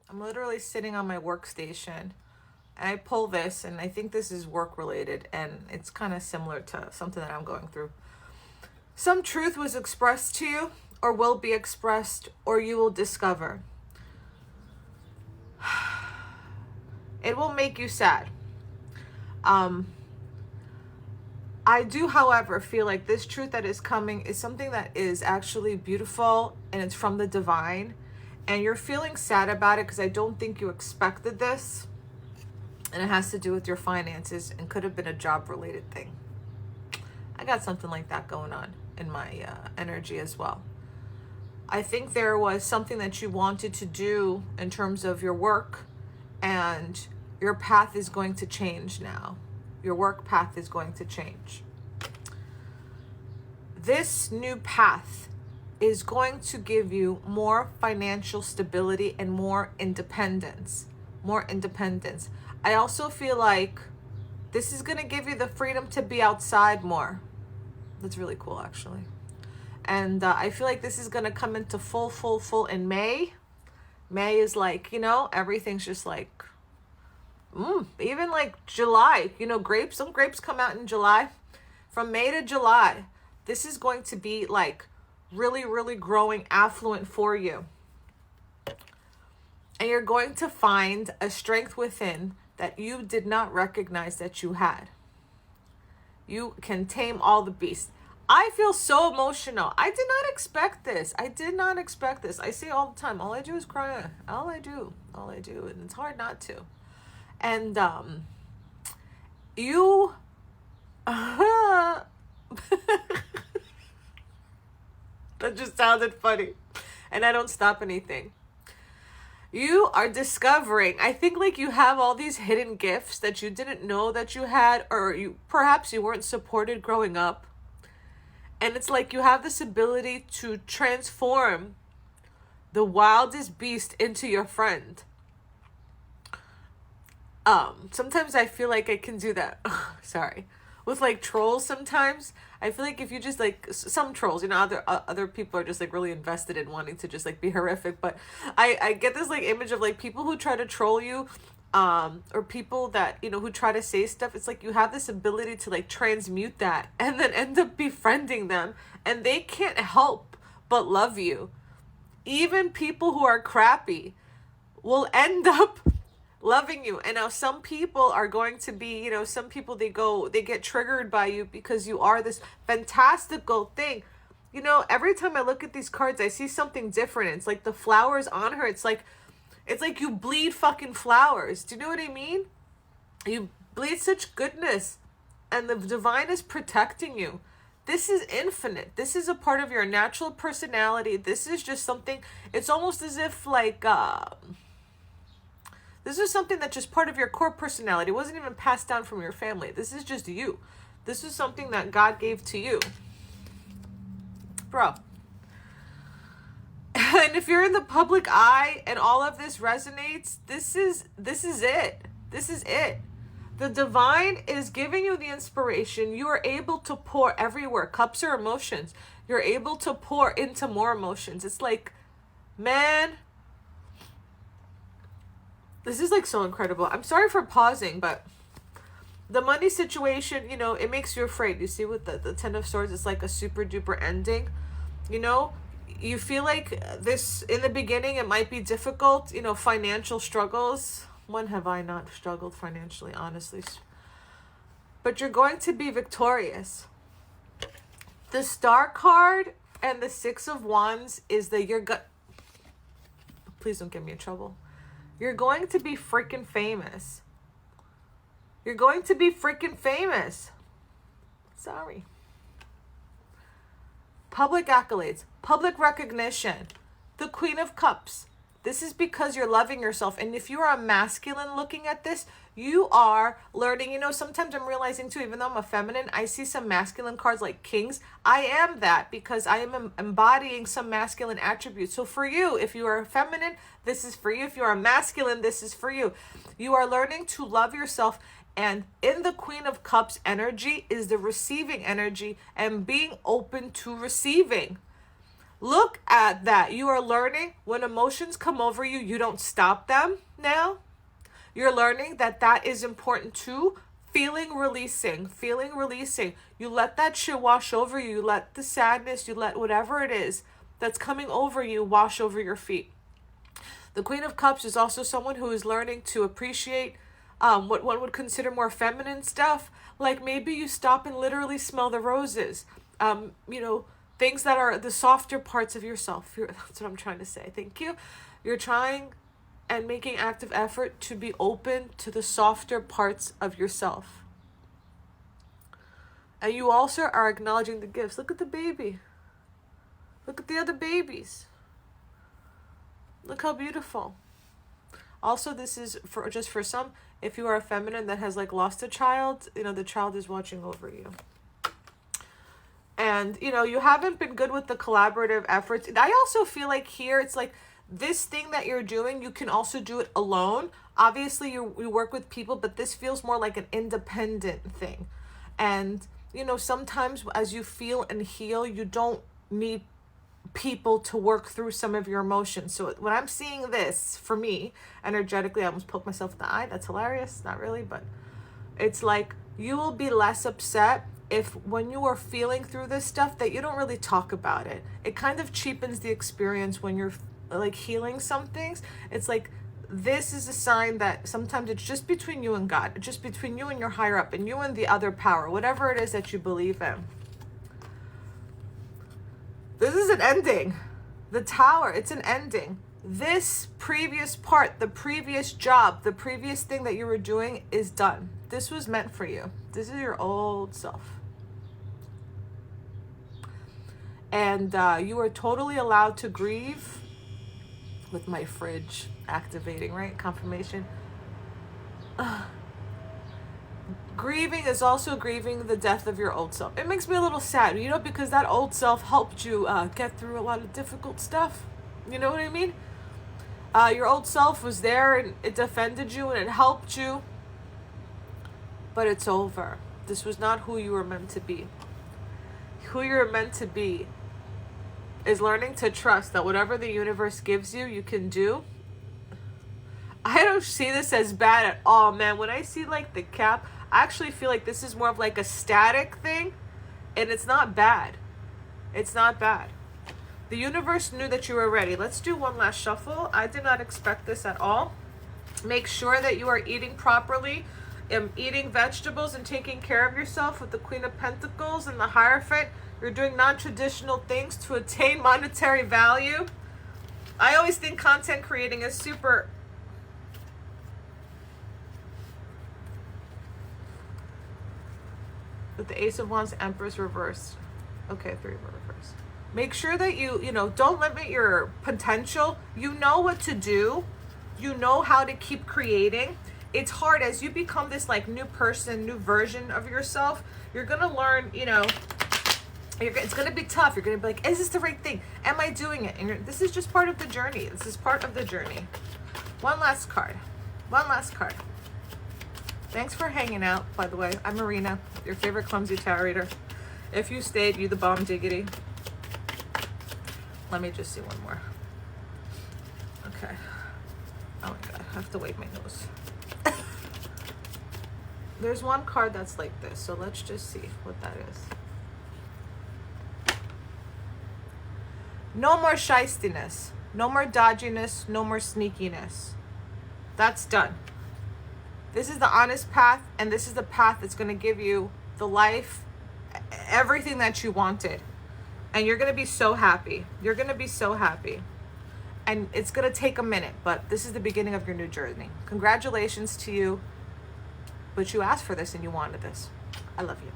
I'm literally sitting on my workstation and I pull this, and I think this is work related, and it's kind of similar to something that I'm going through. Some truth was expressed to you, or will be expressed, or you will discover. It will make you sad. Um, I do, however, feel like this truth that is coming is something that is actually beautiful and it's from the divine. And you're feeling sad about it because I don't think you expected this. And it has to do with your finances and could have been a job related thing. I got something like that going on in my energy as well. I think there was something that you wanted to do in terms of your work, and your path is going to change now. Your work path is going to change. This new path is going to give you more financial stability and more independence. More independence. I also feel like this is going to give you the freedom to be outside more. That's really cool, actually. And I feel like this is going to come into full in May. May is like, everything's just like, even like July, grapes, some grapes come out in July. From May to July, this is going to be like really, really growing affluent for you. And you're going to find a strength within that you did not recognize that you had. You can tame all the beasts. I feel so emotional. I did not expect this. I say all the time, all I do is cry. All I do. And it's hard not to. And you that just sounded funny. And I don't stop anything. You are discovering, I think, like, you have all these hidden gifts that you didn't know that you had, or perhaps you weren't supported growing up. And it's like you have this ability to transform the wildest beast into your friend. Sometimes I feel like I can do that. Sorry. With like trolls sometimes. I feel like if you just like some trolls, other people are just like really invested in wanting to just like be horrific. But I get this like image of like people who try to troll you, or people that, who try to say stuff. It's like you have this ability to like transmute that and then end up befriending them, and they can't help but love you. Even people who are crappy will end up loving you. And now some people are going to be, some people they get triggered by you because you are this fantastical thing. Every time I look at these cards, I see something different. It's like the flowers on her. It's like you bleed fucking flowers. Do you know what I mean? You bleed such goodness, and the divine is protecting you. This is infinite. This is a part of your natural personality. This is just something, it's almost as if like, this is something that's just part of your core personality. It wasn't even passed down from your family. This is just you. This is something that God gave to you. Bro. And if you're in the public eye and all of this resonates, this is it. This is it. The divine is giving you the inspiration. You are able to pour everywhere. Cups are emotions. You're able to pour into more emotions. It's like, man, this is like so incredible. I'm sorry for pausing, but the money situation, it makes you afraid. You see with the Ten of Swords, it's like a super duper ending. You feel like this in the beginning, it might be difficult, financial struggles. When have I not struggled financially, honestly? But you're going to be victorious. The Star card and the Six of Wands is please don't get me in trouble. You're going to be freaking famous. You're going to be freaking famous. Sorry. Public accolades, public recognition, the Queen of Cups. This is because you're loving yourself. And if you are a masculine looking at this, you are learning. Sometimes I'm realizing too, even though I'm a feminine, I see some masculine cards like kings. I am that because I am embodying some masculine attributes. So for you, if you are feminine, this is for you. If you are masculine, this is for you. You are learning to love yourself. And in the Queen of Cups energy is the receiving energy and being open to receiving. Look at that. You are learning when emotions come over you, you don't stop them now. You're learning that that is important too. Feeling, releasing, feeling, releasing. You let that shit wash over you. You let the sadness, you let whatever it is that's coming over you wash over your feet. The Queen of Cups is also someone who is learning to appreciate what one would consider more feminine stuff. Like maybe you stop and literally smell the roses. You know, things that are the softer parts of yourself. That's what I'm trying to say. Thank you. You're trying and making active effort to be open to the softer parts of yourself. And you also are acknowledging the gifts. Look at the baby. Look at the other babies. Look how beautiful. Also, this is for just for some, if you are a feminine that has like lost a child, you know, the child is watching over you. And, you know, you haven't been good with the collaborative efforts. I also feel like here, it's like this thing that you're doing, you can also do it alone. Obviously, you work with people, but this feels more like an independent thing. And, you know, sometimes as you feel and heal, you don't need people to work through some of your emotions. So when I'm seeing this, for me, energetically, I almost poked myself in the eye. That's hilarious. Not really, but it's like you will be less upset if when you are feeling through this stuff that you don't really talk about it. It kind of cheapens the experience when you're like healing some things. It's like this is a sign that sometimes it's just between you and God, just between you and your higher up and you and the other power, whatever it is that you believe in. This is an ending. The Tower, it's an ending. This previous part, the previous job, the previous thing that you were doing is done. This was meant for you. This is your old self. And you are totally allowed to grieve with my fridge activating, right? Confirmation. Grieving is also grieving the death of your old self. It makes me a little sad, you know, because that old self helped you get through a lot of difficult stuff. You know what I mean? Your old self was there and it defended you and it helped you. But it's over. This was not who you were meant to be. Who you're meant to be is learning to trust that whatever the universe gives you, you can do. I don't see this as bad at all, man. When I see like the cap, I actually feel like this is more of like a static thing, and it's not bad. It's not bad. The universe knew that you were ready. Let's do one last shuffle. I did not expect this at all. Make sure that you are eating properly, eating vegetables and taking care of yourself with the Queen of Pentacles and the Hierophant. You're doing non-traditional things to attain monetary value. I always think content creating is super... With the Ace of Wands, Empress reversed. Okay, 3 reversed. Make sure that you know, don't limit your potential. You know what to do. You know how to keep creating. It's hard as you become this like new person, new version of yourself. You're going to learn, you know, it's going to be tough. You're going to be like, is this the right thing? Am I doing it? And this is just part of the journey. This is part of the journey. One last card. One last card. Thanks for hanging out, by the way. I'm Marina, your favorite clumsy tarot reader. If you stayed, you the bomb diggity. Let me just see one more. Okay. Oh my God, I have to wipe my nose. There's one card that's like this, so let's just see what that is. No more shystiness. No more dodginess. No more sneakiness. That's done. This is the honest path, and this is the path that's going to give you the life, everything that you wanted. And you're going to be so happy. You're going to be so happy. And it's going to take a minute, but this is the beginning of your new journey. Congratulations to you. But you asked for this and you wanted this. I love you.